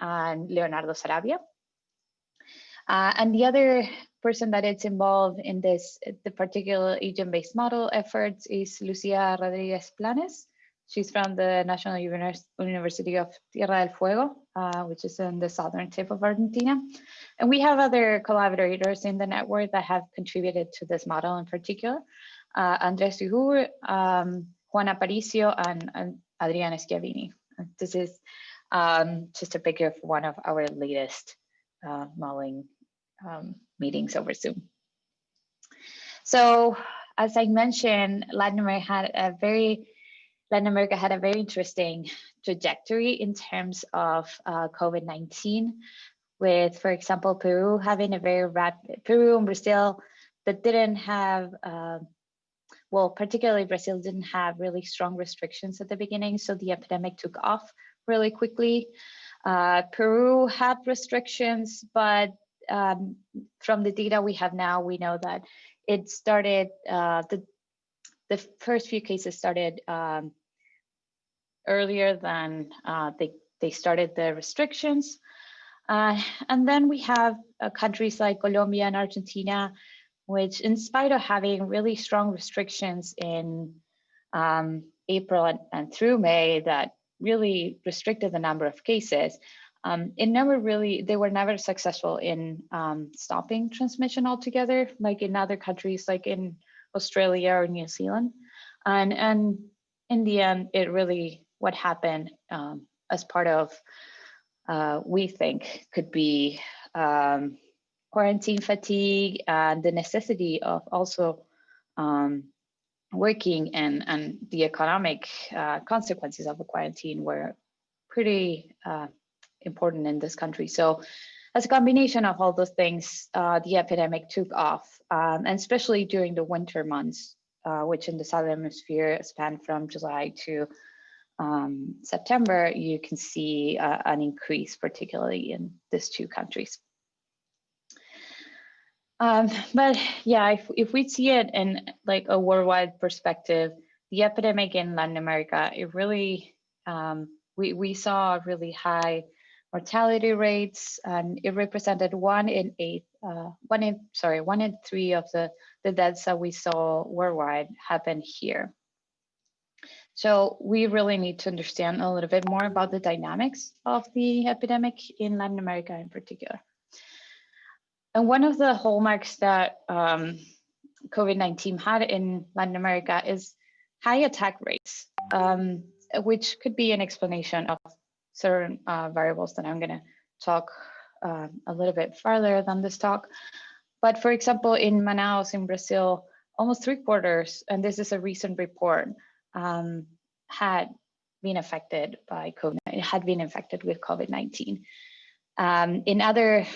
and Leonardo Sarabia. And the other person that is involved in the particular agent-based model efforts is Lucia Rodriguez Planes. She's from the National University of Tierra del Fuego, which is in the southern tip of Argentina. And we have other collaborators in the network that have contributed to this model in particular. Andres Duhur, Juan Aparicio, and Adriana Schiavini. This is just a picture of one of our latest modeling meetings over Zoom. So as I mentioned, Latin America had a very interesting trajectory in terms of COVID-19, with, for example, Peru having a very rapid, Peru and Brazil that didn't have, well, particularly Brazil didn't have really strong restrictions at the beginning, so the epidemic took off really quickly. Peru had restrictions, but from the data we have now, we know that it started, the first few cases started earlier than they started the restrictions. And then we have countries like Colombia and Argentina, which, in spite of having really strong restrictions in April and through May that really restricted the number of cases, they were never successful in stopping transmission altogether, like in other countries, like in Australia or New Zealand. And in the end, it really, what happened as part of, we think, could be quarantine fatigue and the necessity of also working, and the economic consequences of the quarantine were pretty important in this country. So as a combination of all those things, the epidemic took off, and especially during the winter months, which in the Southern Hemisphere span from July to September, you can see an increase, particularly in these two countries. But yeah, if we see it in like a worldwide perspective, the epidemic in Latin America, it really, we saw really high mortality rates, and it represented 1 in 3 of the deaths that we saw worldwide happen here. So we really need to understand a little bit more about the dynamics of the epidemic in Latin America in particular. And one of the hallmarks that COVID-19 had in Latin America is high attack rates, which could be an explanation of certain variables that I'm going to talk a little bit further than this talk. But for example, in Manaus in Brazil, almost 3/4, and this is a recent report, had been affected by COVID. It had been infected with COVID-19. In other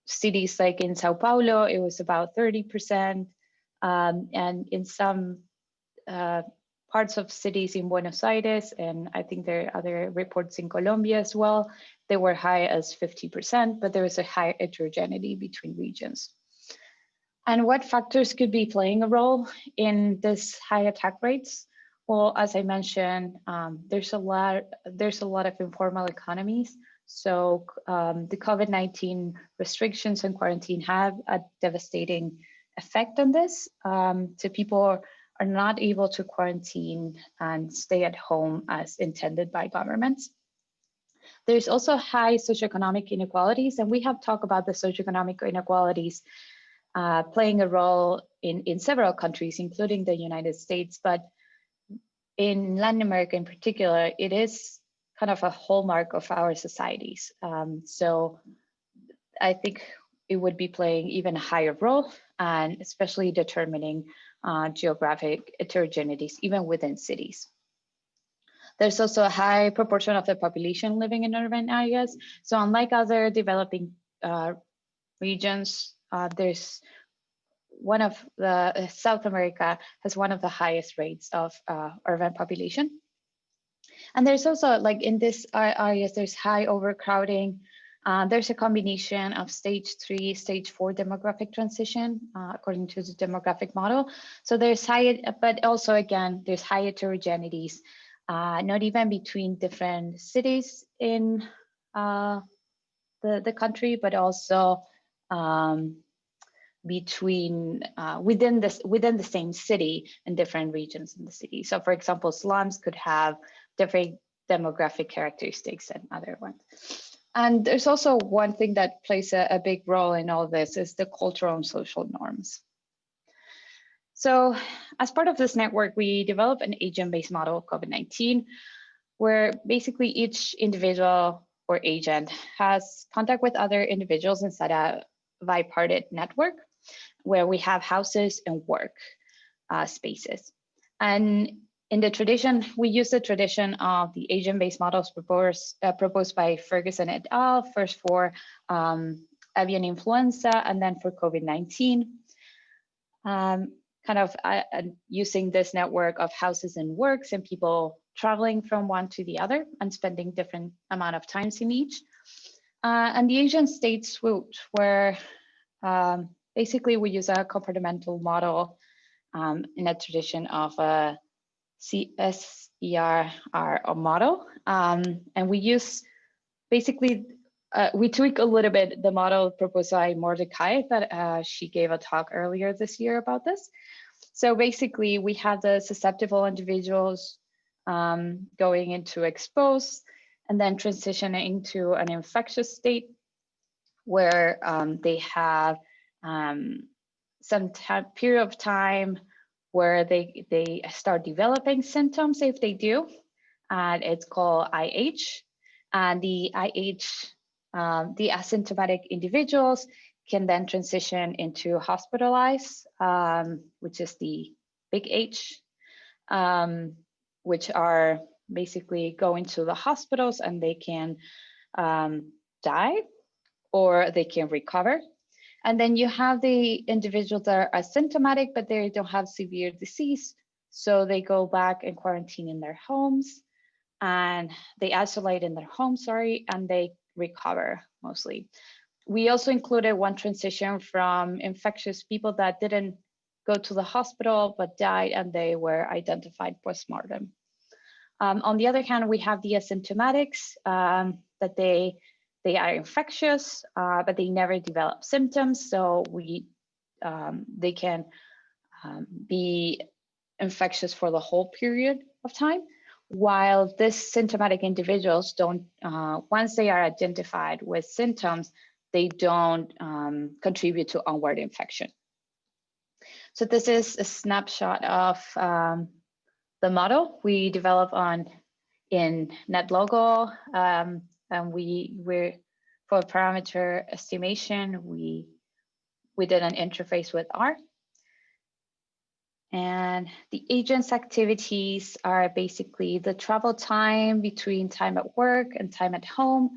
cities, like in Sao Paulo, it was about 30%, and in some parts of cities in Buenos Aires, and I think there are other reports in Colombia as well, they were high as 50%, but there was a high heterogeneity between regions. And what factors could be playing a role in this high attack rates? Well, as I mentioned, there's a lot of informal economies. So the COVID-19 restrictions and quarantine have a devastating effect on this. So people are not able to quarantine and stay at home as intended by governments. There's also high socioeconomic inequalities, and we have talked about the socioeconomic inequalities playing a role in several countries, including the United States, but in Latin America in particular, it is kind of a hallmark of our societies. So I think it would be playing even a higher role, and especially determining geographic heterogeneities even within cities. There's also a high proportion of the population living in urban areas. So unlike other developing regions, there's one of the South America has one of the highest rates of urban population. And there's also, like in these areas, there's high overcrowding. There's a combination of stage 3, stage 4 demographic transition, according to the demographic model. So there's high, but also again, there's high heterogeneities, not even between different cities in the country, but also between within the same city and different regions in the city. So for example, slums could have different demographic characteristics than other ones. And there's also one thing that plays a big role in all this is the cultural and social norms. So as part of this network, we developed an agent-based model of COVID-19, where basically each individual or agent has contact with other individuals inside a bipartite network, where we have houses and work spaces. And in the tradition, we use the tradition of the agent-based models proposed by Ferguson et al., first for avian influenza and then for COVID-19. Using this network of houses and works and people traveling from one to the other and spending different amount of times in each. And the Asian state swooped, where basically we use a compartmental model in a tradition of a CSER model. And we use basically, we tweak a little bit the model proposed by Mordecai that she gave a talk earlier this year about this. So basically we have the susceptible individuals going into exposed and then transitioning into an infectious state where they have some period of time where they start developing symptoms if they do, and it's called IH. And the IH, the asymptomatic individuals can then transition into hospitalized, which is the big H, which are basically going to the hospitals and they can die or they can recover. And then you have the individuals that are asymptomatic, but they don't have severe disease. So they go back and quarantine in their homes and they isolate in their home, and they recover mostly. We also included one transition from infectious people that didn't go to the hospital but died and they were identified postmortem. On the other hand, we have the asymptomatics that they are infectious, but they never develop symptoms. So they can be infectious for the whole period of time, while these symptomatic individuals don't, once they are identified with symptoms, they don't contribute to onward infection. So this is a snapshot of the model we developed in NetLogo, and we're for parameter estimation, we did an interface with R. And the agent's activities are basically the travel time between time at work and time at home,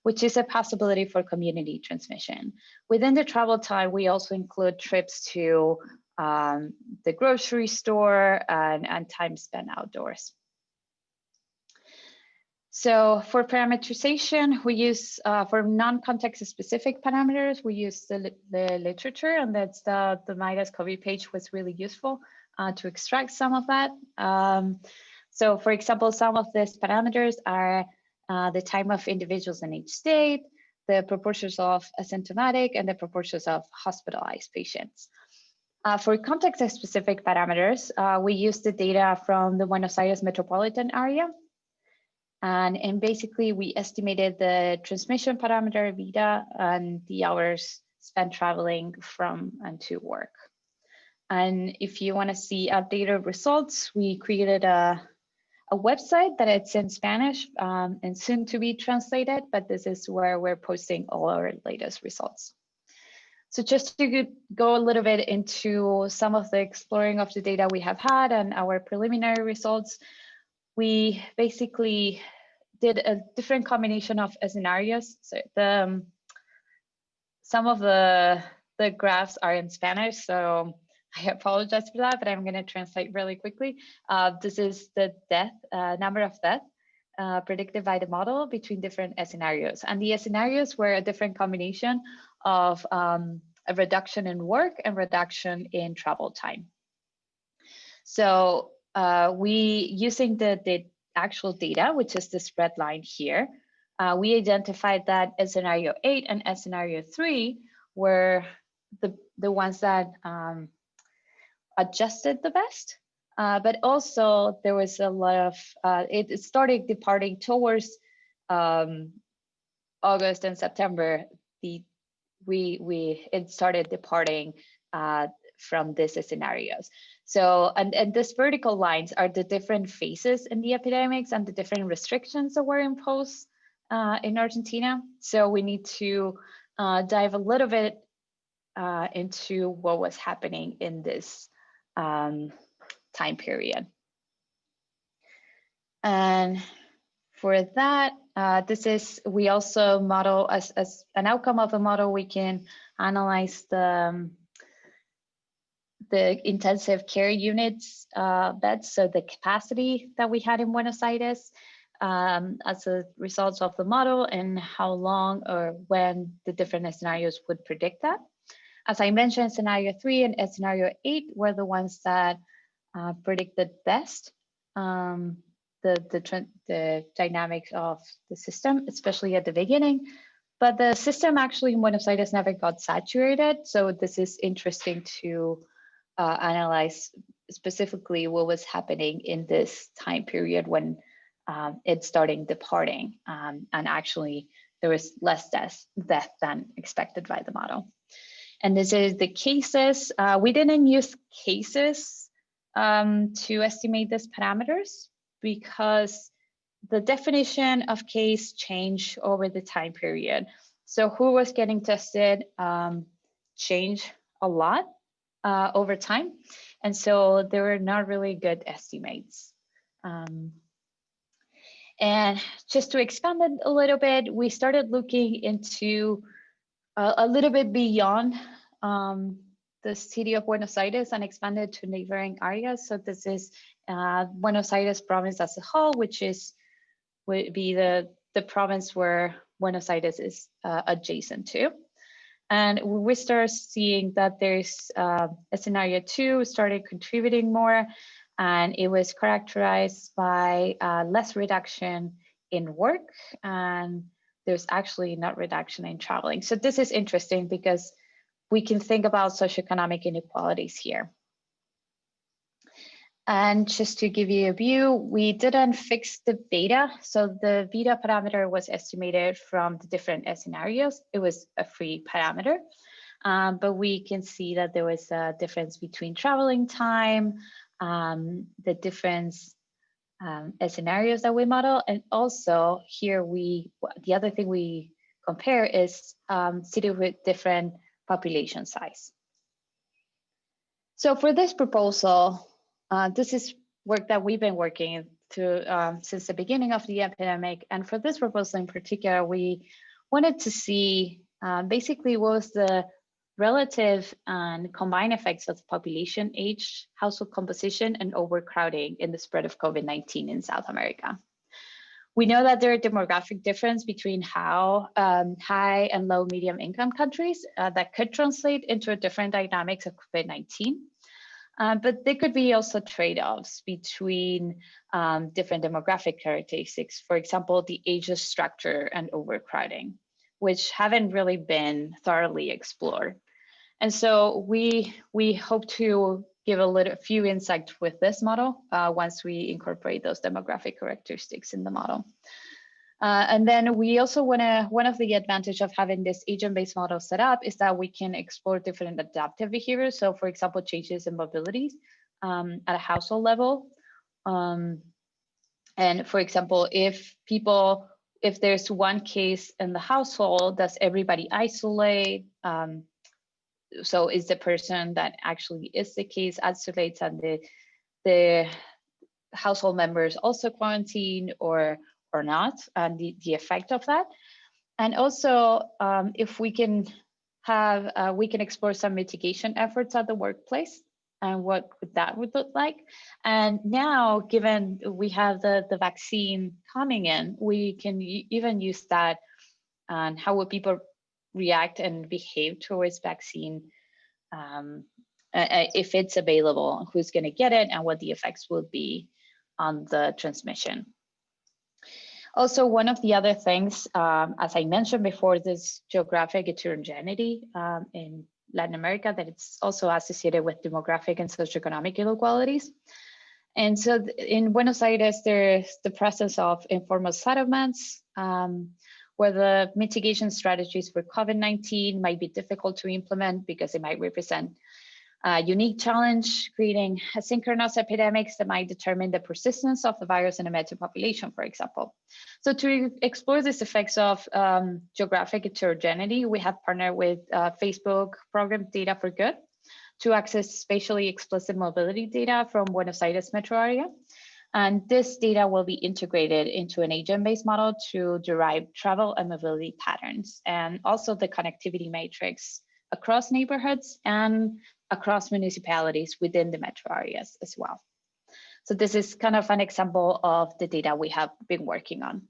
which is a possibility for community transmission. Within the travel time, we also include trips to the grocery store and time spent outdoors. So for parametrization, we use, for non-context specific parameters, we use the literature, and that's the MIDAS COVID page was really useful to extract some of that. So for example, some of these parameters are the time of individuals in each state, the proportions of asymptomatic, and the proportions of hospitalized patients. For context-specific parameters, we use the data from the Buenos Aires metropolitan area. And basically, we estimated the transmission parameter, VIDA, and the hours spent traveling from and to work. And if you want to see updated results, we created a website that it's in Spanish and soon to be translated, but this is where we're posting all our latest results. So just to go a little bit into some of the exploring of the data we have had and our preliminary results, we basically did a different combination of scenarios. So some of the graphs are in Spanish, so I apologize for that, but I'm going to translate really quickly. This is the number of deaths predicted by the model between different scenarios. And the scenarios were a different combination of a reduction in work and reduction in travel time. So we, using the actual data, which is this red line here, we identified that scenario 8 and scenario 3 were the ones that adjusted the best. But also there was a lot of, it started departing towards August and September. It started departing from these scenarios. So, and these vertical lines are the different phases in the epidemics and the different restrictions that were imposed in Argentina. So we need to dive a little bit into what was happening in this time period. And for that, we also model as an outcome of the model, we can analyze the intensive care units beds, so the capacity that we had in Buenos Aires as a result of the model, and how long or when the different scenarios would predict that. As I mentioned, scenario 3 and scenario 8 were the ones that predicted best the dynamics of the system, especially at the beginning. But the system actually in Buenos Aires never got saturated. So this is interesting to analyze specifically what was happening in this time period when it started departing. And actually there was less death than expected by the model. And this is the cases. We didn't use cases to estimate these parameters because the definition of case changed over the time period. So who was getting tested changed a lot over time. And so there were not really good estimates. And just to expand it a little bit, we started looking into a little bit beyond the city of Buenos Aires and expanded to neighboring areas. So this is Buenos Aires province as a whole, which would be the province where Buenos Aires is adjacent to. And we start seeing that there's a scenario 2 started contributing more, and it was characterized by less reduction in work, and there's actually not reduction in traveling. So this is interesting because we can think about socioeconomic inequalities here. And just to give you a view, we didn't fix the beta. So the beta parameter was estimated from the different scenarios. It was a free parameter, but we can see that there was a difference between traveling time, the difference scenarios that we model. And also here, the other thing we compare is city with different population size. So for this proposal, this is work that we've been working through since the beginning of the epidemic. And for this proposal in particular, we wanted to see basically what was the relative and combined effects of population age, household composition, and overcrowding in the spread of COVID-19 in South America. We know that there are demographic difference between how high and low medium income countries that could translate into a different dynamics of COVID-19. But there could be also trade-offs between different demographic characteristics. For example, the age structure and overcrowding, which haven't really been thoroughly explored. And so we hope to give a few insights with this model once we incorporate those demographic characteristics in the model. And then we also one of the advantages of having this agent-based model set up is that we can explore different adaptive behaviors. So for example, changes in mobilities at a household level. And for example, if there's one case in the household, does everybody isolate? So is the person that actually is the case isolates and the household members also quarantine or not, and the effect of that. And also if we can explore some mitigation efforts at the workplace and what that would look like. And now, given we have the vaccine coming in, we can even use that on how would people react and behave towards vaccine if it's available, who's going to get it, and what the effects will be on the transmission. Also, one of the other things, as I mentioned before, this geographic heterogeneity in Latin America, that it's also associated with demographic and socioeconomic inequalities. And so in Buenos Aires, there's the presence of informal settlements, where the mitigation strategies for COVID-19 might be difficult to implement because they might represent a unique challenge, creating asynchronous epidemics that might determine the persistence of the virus in a meta population, for example. So to explore these effects of geographic heterogeneity, we have partnered with Facebook program Data for Good to access spatially explicit mobility data from Buenos Aires metro area. And this data will be integrated into an agent-based model to derive travel and mobility patterns, and also the connectivity matrix across neighborhoods and across municipalities within the metro areas as well. So this is kind of an example of the data we have been working on.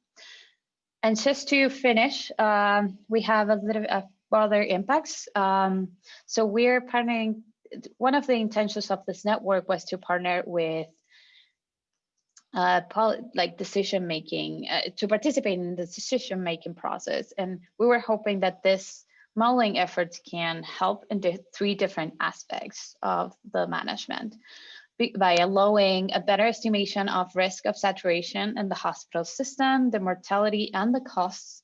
And just to finish, we have a little bit of other impacts. So we're partnering, one of the intentions of this network was to partner with decision-making, to participate in the decision-making process. And we were hoping that this modeling efforts can help in the 3 different aspects of the management by allowing a better estimation of risk of saturation in the hospital system, the mortality and the costs.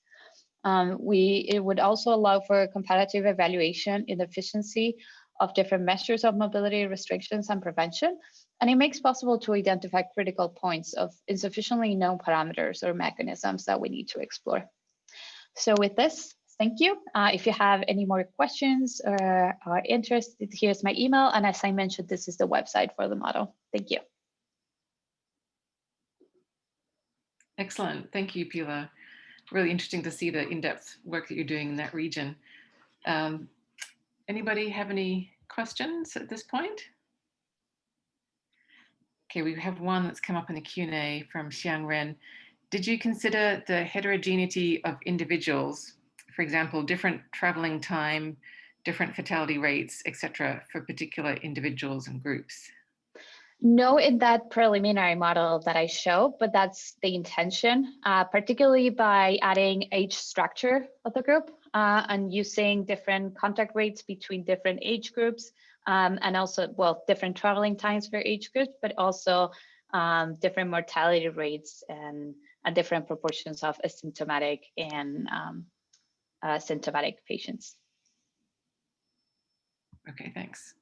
It would also allow for comparative evaluation in the efficiency of different measures of mobility restrictions and prevention. And it makes possible to identify critical points of insufficiently known parameters or mechanisms that we need to explore. So with this, thank you. If you have any more questions or are interested, here's my email. And as I mentioned, this is the website for the model. Thank you. Excellent. Thank you, Pilar. Really interesting to see the in-depth work that you're doing in that region. Anybody have any questions at this point? Okay, we have one that's come up in the Q&A from Xiang Ren. Did you consider the heterogeneity of individuals, for example, different traveling time, different fatality rates, etc., for particular individuals and groups? No, in that preliminary model that I show, but that's the intention, particularly by adding age structure of the group and using different contact rates between different age groups, and also, well, different traveling times for age groups, but also different mortality rates and different proportions of asymptomatic and symptomatic patients. Okay, thanks.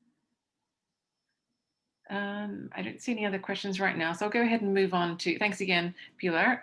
I don't see any other questions right now, so I'll go ahead and move on to, thanks again, Pilar.